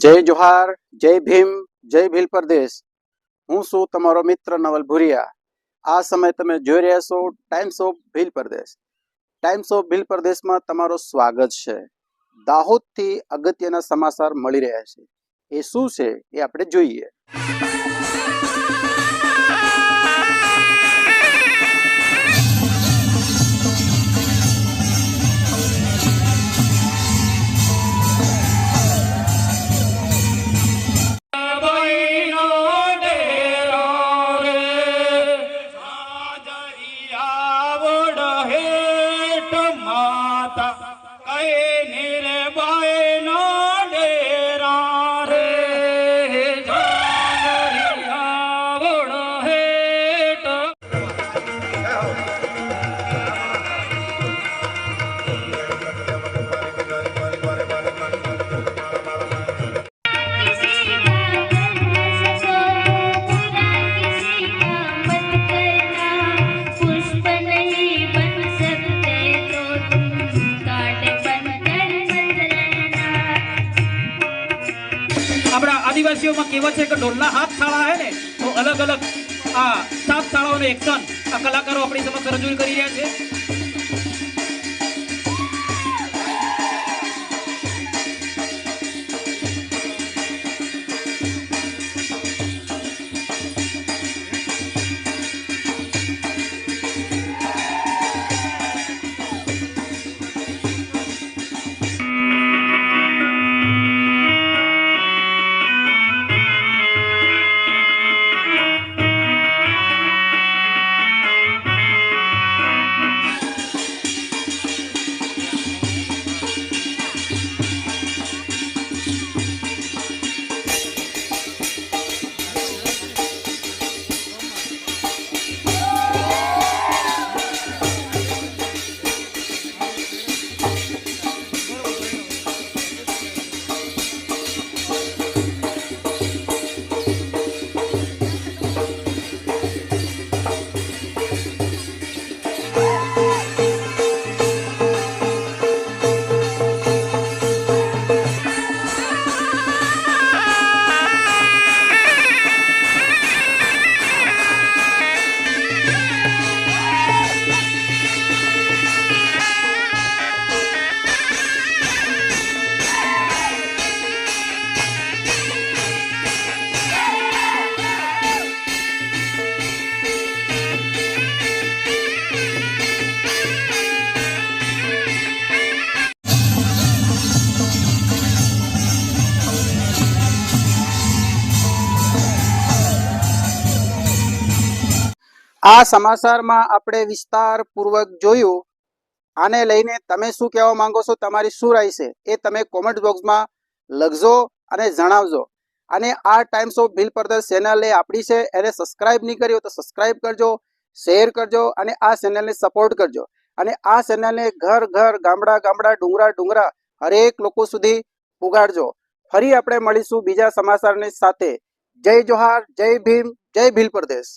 જય જોહાર, જય ભીમ, જય ભીલ પ્રદેશ। હું છું તમારો મિત્ર નવલ ભુરિયા। આ સમય તમે જોઈ રહ્યા છો times of Bhil Pradesh. Times of Bhil પ્રદેશમાં તમારું સ્વાગત છે। દાહોદથી અગત્યના સમાચાર મળી રહ્યા છે। એ શું છે એ આપણે જોઈએ। अपना आदिवासियों में कहेवत है कि ढोलना हाथ थाला है ने तो अलग अलग आ सात थालाओं ने एक्शन आ कलाकारों अपनी समक्ष रजू करी रह्या छे। આ સમાચારમાં આપણે વિસ્તારપૂર્વક જોયું। આને લઈને તમે શું કહેવા માંગો છો, તમારી શું રાય છે એ તમે કોમેન્ટ બોક્સમાં લખજો અને જણાવજો। અને આ times of Bhil Pradesh channel એ આપણી છે, એને સબસ્ક્રાઇબ નહીં કરી હોય તો સબસ્ક્રાઇબ કરજો, શેર કરજો અને આ ચેનલને સપોર્ટ કરજો। અને આ ચેનલને ઘર ઘર, ગામડા ગામડા, ડુંગરા ડુંગરા હરેક લોકો સુધી પુગાડજો। ફરી આપણે મળીશું બીજા સમાચારની સાથે। જય જોહાર, જય ભીમ, જય ભીલ પ્રદેશ।